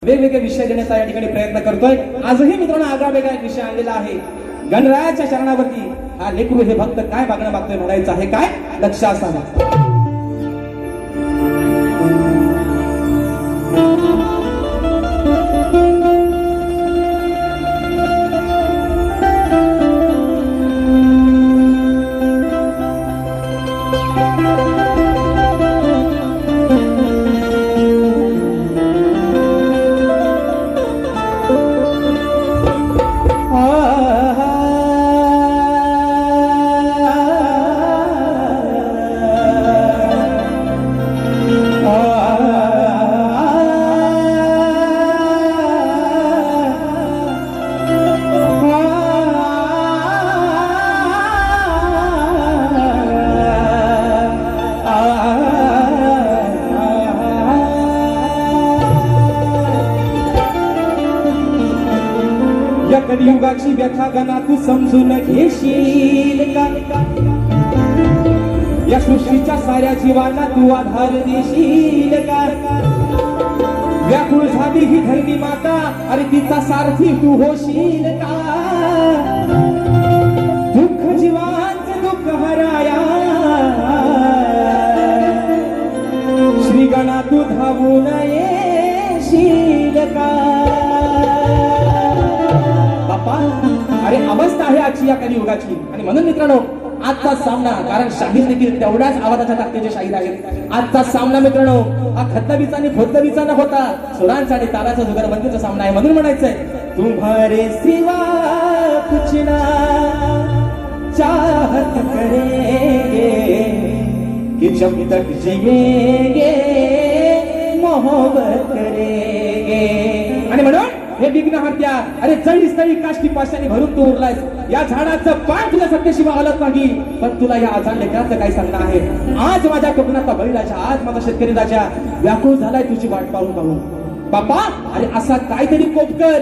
वेगवेगळे विषय देण्याचा या ठिकाणी प्रयत्न करतोय. आजही मित्रांनो आगळा वेगळा एक विषय आणलेला आहे. गणरायाच्या चरणावरती हा लेकरू हे भक्त काय मागणं मागतोय म्हणायचं आहे. काय लक्ष असावं. या कलियुगाची व्यथा गणा तू समजून घेशील का? या सृष्टीच्या साऱ्या जीवांना तू आधार देशील का? व्याकुळ झाली ही धरणी माता, अरे तिचा सारथी तू होशील का? दुःख जीवांचे दुःख हराया श्री गणा तू धावून येशील का? अरे अवस्था आहे आजची या कलियुगाची. आणि म्हणून मित्रांनो आजचा सामना, कारण शाहीर देखील तेवढ्याच आवाजाच्या ताकदीचे शाहीर आहेत. आजचा सामना मित्रांनो हा खतबीचा आणि खोतबीचा न होता सुरांचा आणि तालाचा जुगलबंदीचा सामना आहे. म्हणून म्हणायचंय तुम्हारे सिवा कुछ ना चाहत करेंगे कि जब तक जिएंगे मोहब्बत करेंगे. आणि म्हणून हे विघ्नहर्त्या, अरे जळी स्थळी काष्टी पाशाने भरून तू उरलायस. या झाडाचं पान तुला सत्तेशिवाय हलत नाही. पण तुला या आजान लेकराचं काय सांगणं आहे. आज माझ्या कोकणातला बळीराजा, आज माझा शेतकरी राजा व्याकुळ झालाय तुझी वाट पाहून पाहून. बापा अरे असा काहीतरी कोप कर.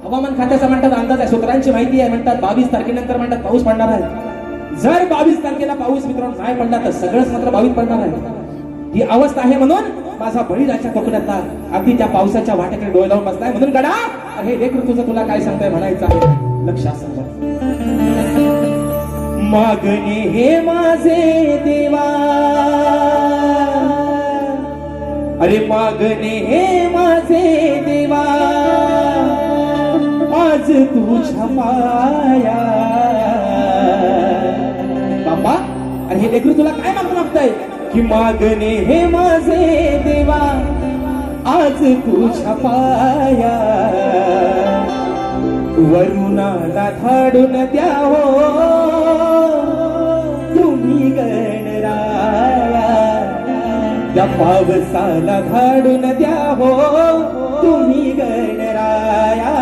हवामान खात्याचा म्हणतात अंदाज आहे, सूत्रांची माहिती आहे. म्हणतात 22 तारखेनंतर म्हणतात पाऊस पडणार आहे. जर 22 तारखेला पाऊस मित्रांनो नाही पडला तर सगळंच मात्र 22 पडणार आहे. ही अवस्था आहे. म्हणून माझा बळीराजा कोकणातला अगदी त्या पावसाच्या वाटेकडे डोळे लावून बसलाय. म्हणून गडा हे लेकरू तुझं तुला काय सांगताय म्हणायचं आहे. लक्ष असं मागणे हे माझे देवा, अरे मागणे हे माझे देवा, आज तुझ्या पाया. बाबा अरे हे लेकरू तुला काय मागताय की मागणे हे माझे देवा, आज तुझ्या पाया. वरुणाला धाडून द्यावो तुम्ही गणराया, त्या पावसाला धाडून द्यावो तुम्ही गणराया.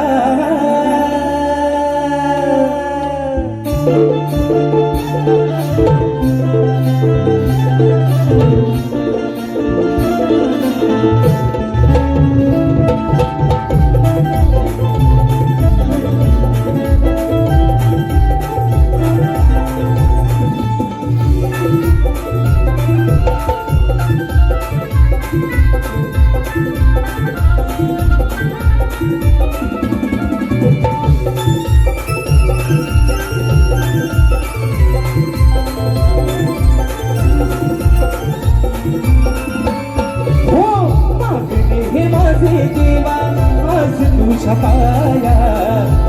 तुझ्या पाया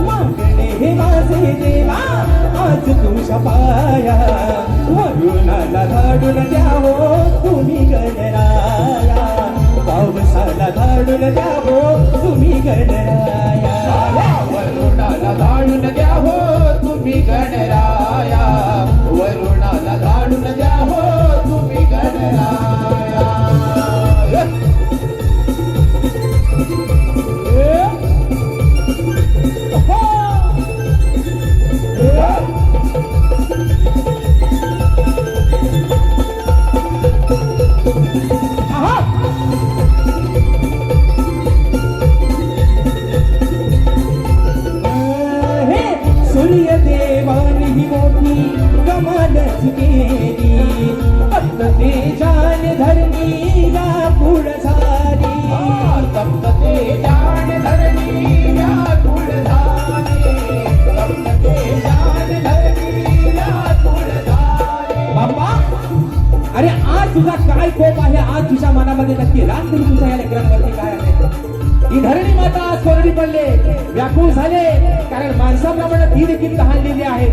मागणे हे माझे देवा, आज तुझ्या पाया. वरुणाला धाडून द्यावो तुम्ही गणराया, पावसाला धाडून द्यावो तुम्ही गणराया. वरुणाला धाडून द्यावो तुम्ही गणराया, वरुणाला धाडून द्यावो तुम्ही गणराया. सूर्य देवानी ही मोठी कमालच केली, फक्त ते जान धरणी या पुढ झाली. तप्त ते आज तुझा काय कोप आहे, आज तुझ्या मनामध्ये नक्की राग तरी तुझ्या या लेकरांवरती काय आहे? ही धरणी माता आज कोरडी पडले, व्याकुळ झाले, कारण माणसाप्रमाणे ती देखील तहानलेली आहे.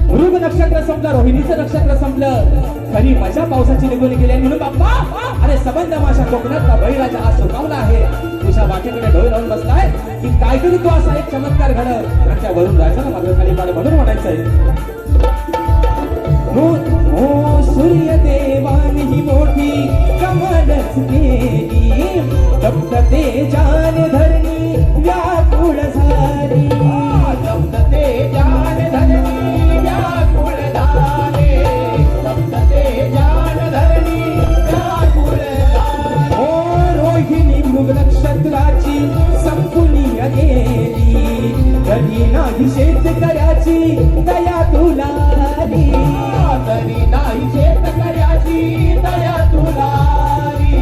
मृग नक्षत्र संपलं, रोहिणीचं नक्षत्र संपलं, खरी मजा पावसाची निघून गेली. म्हणून बाप्पा अरे सबंध माझ्या कोकणातला बळीराजा आज सुकावला आहे. तुझ्या वाटेकडे डोळे लावून बसलाय की काहीतरी तो असा एक चमत्कार घडल आणि त्या वरून राजाला माझं खाली पाड म्हणून म्हणायचंय. हो सूर्य देवानी ही मोठी कमालच केली, तप्त तेजान धरणी व्याकुळ झाली. तप्त तेजान धरणी व्याकुळ झाली, तप्त तेजान धरणी व्याकुळ झाली. ओ रोहिणी मृग नक्षत्राची संपुली गेली, कधी नाही शेतकऱ्याची दया तुला आली. तरी नाही शेतकऱ्याची दया तुला आली,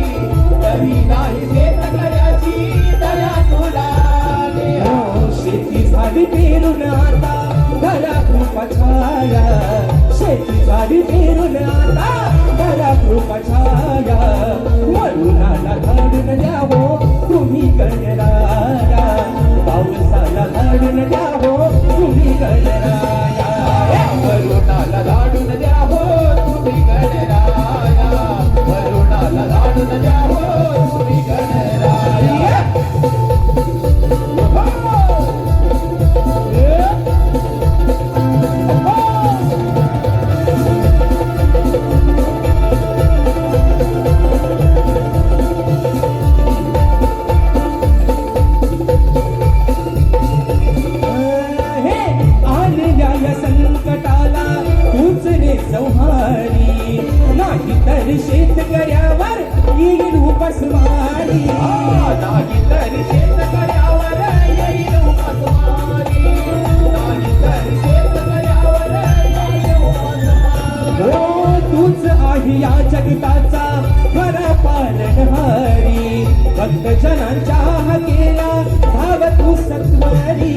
तरी नाही शेतकऱ्याची दया तुला आली. हो शेती झाली पेरून आता घरा कृपा छाया, शेती झाली पेरून आता घरा कृपा छाया. वरुणाला धाडून द्यावो तुम्ही गणराया, पावसाला धाडून द्यावो तुम्ही गणराया. वरुणाला धाडून द्या हो तुम्ही गणराया, वरुणाला धाडून द्या हो तुम्ही गणराया. संकटाला तूच रे संहारी, नाही तर शेतकऱ्यावर येईल उपासमारी. नाही तर शेतकऱ्यावर येईल उपासमारी, नाही तर शेतकऱ्यावर येईल उपासमारी. हो तूच आहे या जगताचा खरा पालनहारी, भक्त जनांच्या हाकेला धाव तू सत्वरी.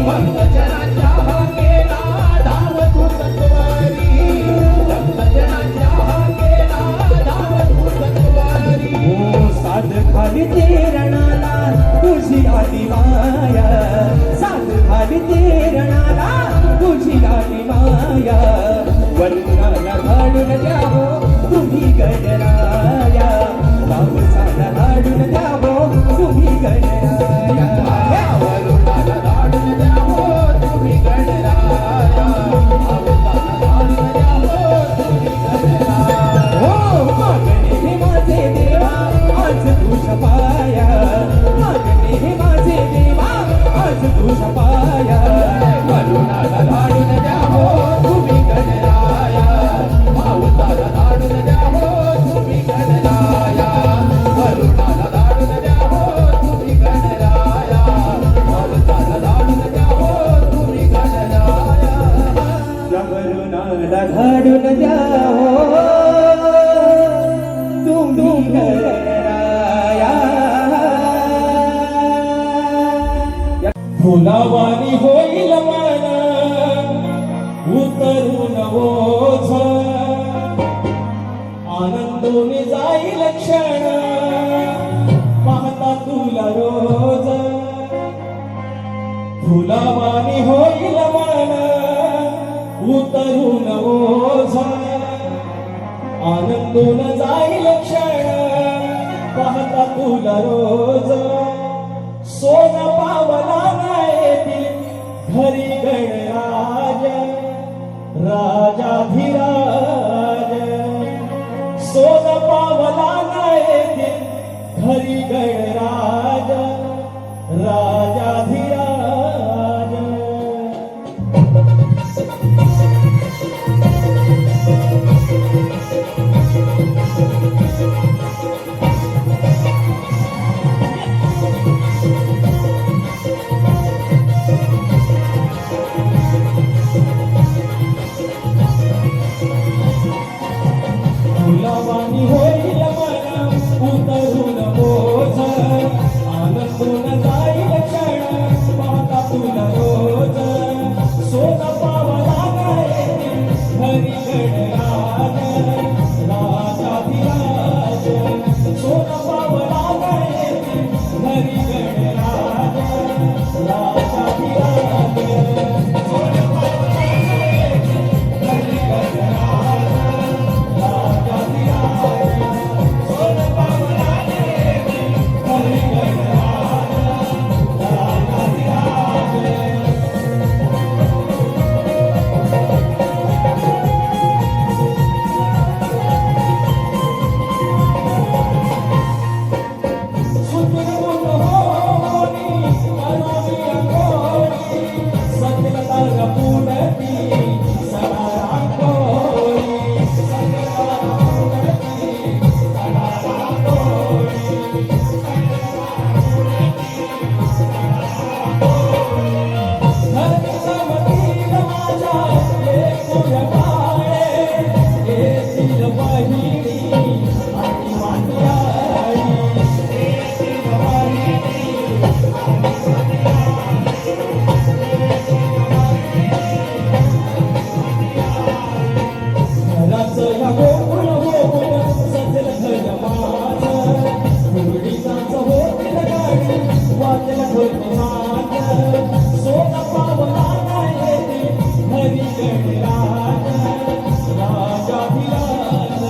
भक्त जनांच्या हाकेला धाव तू सत्वरी, भक्त जनांच्या हाकेला धाव तू सत्वरी. हो साध खाली तेरणाला तुझी आली माया, साध खाली तेरणाला तुझी आली माया. वरुणाला धाडून द्यावो तुम्ही गणराया, पावसाला धाडून द्यावो तुम्ही गणराया. वरुणाला धाडून द्या हो तुम्ही गणराया, पावसाला धाडून द्या हो तुम्ही गणराया. हो मागणे हे माझे देवा आज तुझ्या पाया, मागणे हे माझे देवा आज तुझ्या पाया. वरुणाला धाडून द्या हो तुम्ही गणराया, पावसाला धाडून द्या हो तुम्ही गणराया. वरुणाला धाडून द्या हो तुम्ही गणराया, पावसाला धाडून द्या हो तुम्ही गणराया. त्या वरुणाला धाडून द्यावो तुम्ही गणराया. फुलावानी होईल मन उतरून ओझ, आनंदोने जाईल क्षण पाहता तुला रोज. फुलावानी होईल मन उतरून ओझ, आनंदोन जाईल क्षण पाहता तुला रोज. सोन पावला नाही घरी गणराज राजाधिराज, सोन पावला नाही घरी गणराज राजाधिराज. फुलावानी होईल मन उतरून ओझ, घराचं या गोकुळ गोकुळ सजल घर माझं फुगडीचाच होतील गाडी वाजल ढोल नाद सोनं पावला नाही घरी गणराज राजाधिराज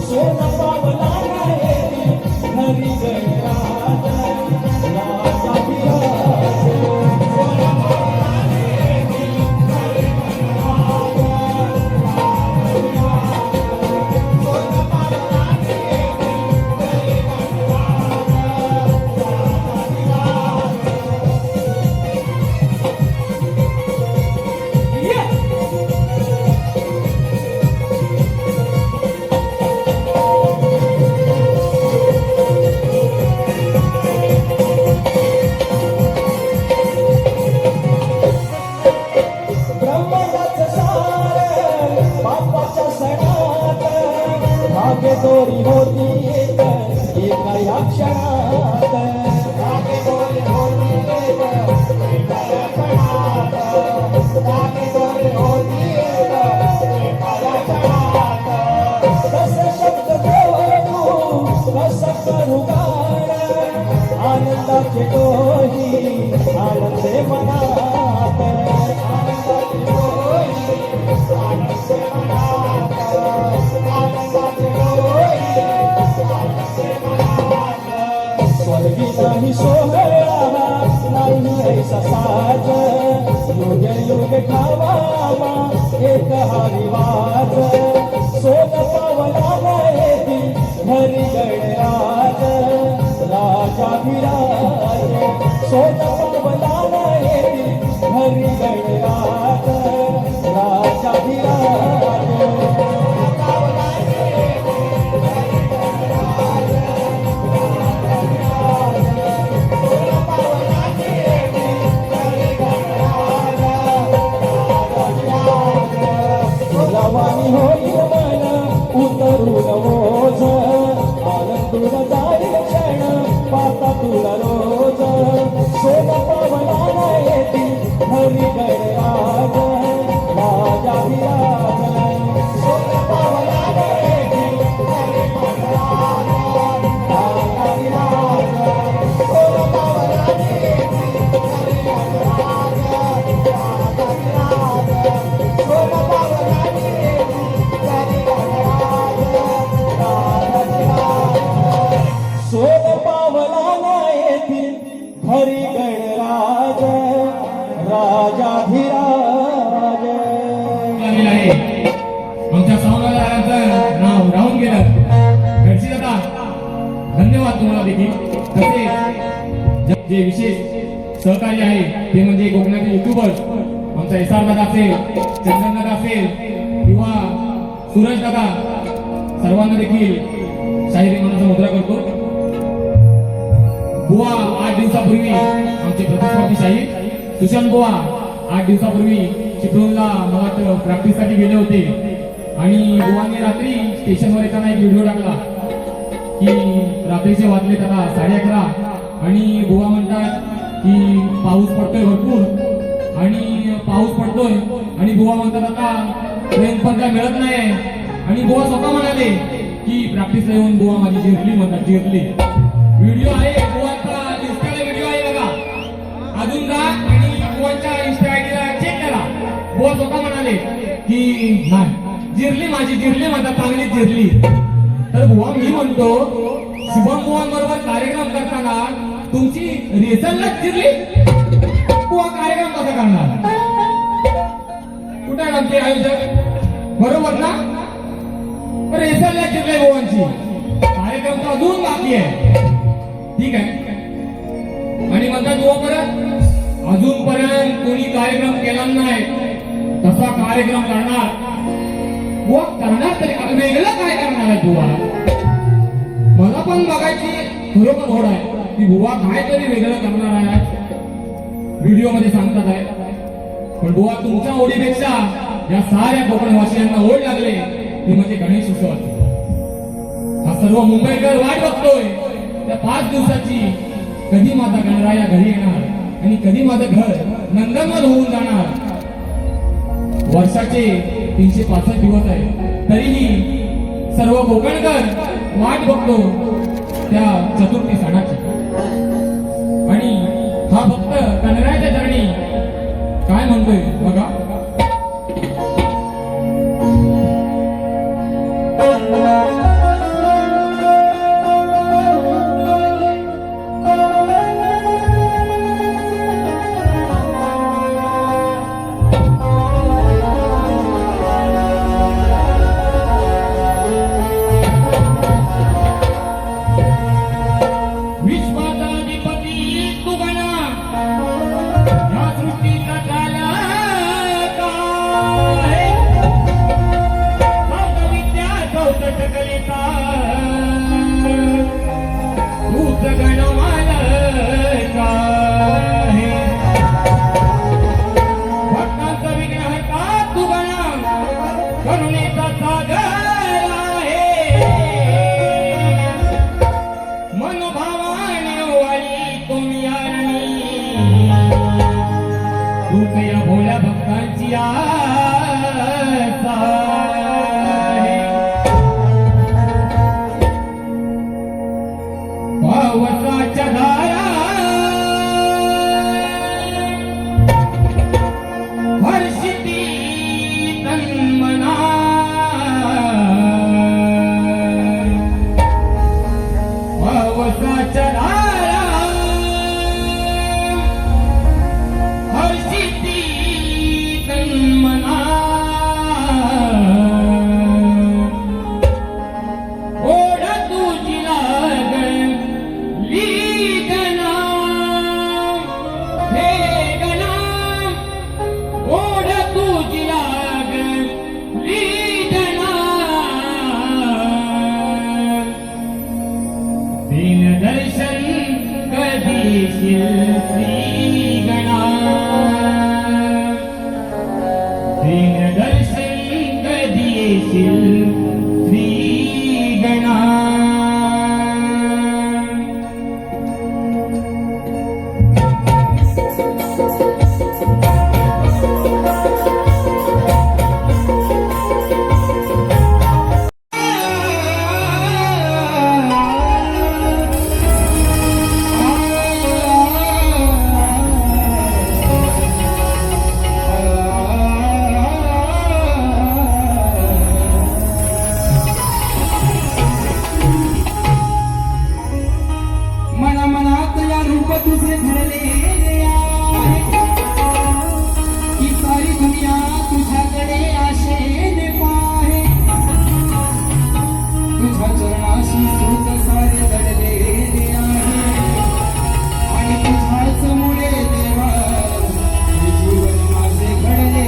सोनं पावला नाही घरी गणराज राजाधिराज ब्रह्मांडाचं सार बाप्पाच्या सणात भाग्य दोरी होती एक एका या क्षणात भाग्य दोरी होती एक एका या क्षणात भाग्य दोरी होती एक एका या क्षणात कसे शब्द बोलू कसं करू गाणं आनंदाचे डोही आनंदे मनात आनंदाचे डोही आनंदे मनात आनंदाचे डोही आनंदे मनात स्वर्गी नाही सोहळा नाही ऐसा साज युगे युगे ठावावा एक हा रिवाज सोन पावला नाही घरी गणराज राजाधिराज सोन पावला नाही घरी गणराज राजाधिराज लवानी होईल मन उतरून ओझ आनंदून जाईल क्षण पाता तुला रोज सोन पावला नाही घरी गणराज राजाधिराज सोन पावला नाही घरी गणराज राजाधिराज सोन पावला नाही घरी गणराज राजाधिराज सोन पावला नाही घरी गणराज राजाधिराज सोन पावला नाही घरी गणराज राजाधिराज आलेलं आहे. आमच्या संवाददारांचं नाव राहून गेलं. घरची दादा धन्यवाद तुम्हाला देखील. तसेच जे विशेष सहकार्य आहे ते म्हणजे कोकणातील युट्यूबर्स आमचा एसआर दादा असेल, चंदन दादा असेल किंवा सूरज दादा, सर्वांना देखील शाहिरी मानाचा मुद्रा करतो. बुवा 8 दिवसापूर्वी आमचे प्रतिस्पर्धी शाहीर सुशांत बुवा 8 दिवसापूर्वी चिपळूणला मला वाटतं प्रॅक्टिससाठी गेले होते आणि बुवांनी रात्री स्टेशनवर येताना एक व्हिडिओ टाकला की रात्रीचे वाजले त्याला 11:30 आणि बुवा म्हणतात की पाऊस पडतोय भरपूर आणि पाऊस पडतोय आणि बुवा म्हणतात आता ट्रेन पण काय मिळत नाही आणि बुवा स्वतः म्हणाले की प्रॅक्टिसला येऊन बुवा माझी जिरली म्हणतात, जिरली. व्हिडिओ आहे बुवांचा इंस्टाला व्हिडिओ आहे बघा, अजून जा आणि बुवांच्या इंस्टा आयडीला चेक करा. बुवा स्वतः म्हणाले की नाही जिरली माझी, जिरली म्हणतात, चांगलीच जिरली. तर बुवा मी म्हणतो शुभम बुवांबरोबर कार्यक्रम करताना तुमची रेसललाच जिरली, बुवा कार्यक्रम कसा करणार? कुठे आमचे आयोजक बरोबर ना? रेसललाच जिरले बुवांची, कार्यक्रम तर अजून बाकी आहे. ठीक आहे. आणि म्हणतात बुवा परत अजूनपर्यंत कोणी कार्यक्रम केला नाही तसा कार्यक्रम करणार. बुवा करणार तरी वेगळं काय करणार आहे बुवा? मला पण बघायची खरोखर ओढ आहे की बुवा काहीतरी वेगळं करणार आहे, व्हिडिओ मध्ये सांगतात आहे. पण बुवा तुमच्या ओढीपेक्षा या साऱ्या कोकणवासियांना ओढ लागले ते म्हणजे गणेश उत्सवाची. हा सर्व मुंबईकर वाट बघतोय त्या 5 दिवसाची कधी माझा गणराया घरी येणार आणि कधी माझं घर नंदनवन होऊन जाणार. वर्षाचे 365 दिवस आहे, तरीही सर्व कोकणकर वाट बघतो त्या चतुर्थी सणाची. आणि हा भक्त गणरायाच्या चरणी काय म्हणतोय बघा. भोल्या भक्तांची पावसाच्या धारा हर्षिती तन्मना पावसाच्या धारा हर्षिती तन्मना ओढ तुझी लागली गणा हे गणा ओढ तुझी लागली गणा दीनदर्शन कधी श्री गणा दीनदर्शन कधी येशील श्री गणा. मनात या रूप तुझे धरले आहे की सारी दुनिया तुझ्याकडे आशेने पाहे. तुझ्या चरणाशी सूत सारे दडलेले आहे आणि तुझ्याच मुळे देवा हे जीवन माझे घडले.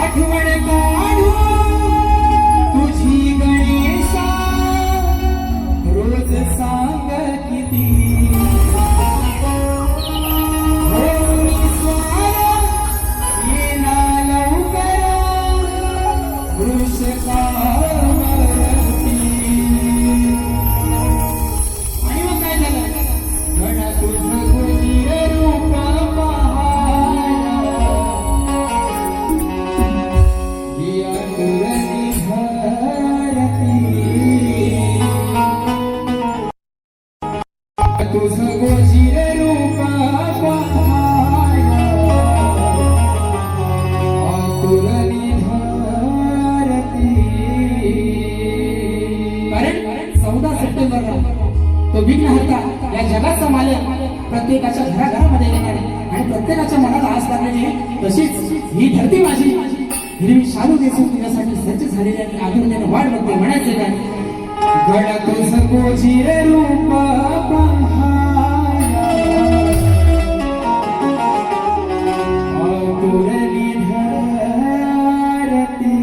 आठवण काढू तुझी गणेशा रोज सांग किती होऊनी स्वार येना लवकर वृषकावरती. आणि मग काय झालं गण तुझं गुरुजीर रूप पाहायला या तुरनी तुझं गोजीर रूप पाहायला आतुरली भारती. कारण 14 सप्टेंबरला तो विघ्नहर्ता या जगाचा मालक प्रत्येकाच्या घराघरामध्ये येणार आहे आणि प्रत्येकाच्या मनाला आस लागलेली आहे. तशीच ही धरती माझी हिरवी शालू देसून तुझ्यासाठी सज्ज झालेली आणि आदरणीने वाट बघते. म्हणायचे काय गड तुझं गोजीर रूप पाहायला आतुरली भारती.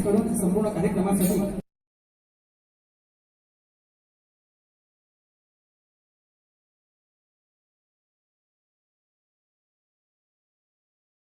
कडून संपूर्ण कार्यक्रमासाठी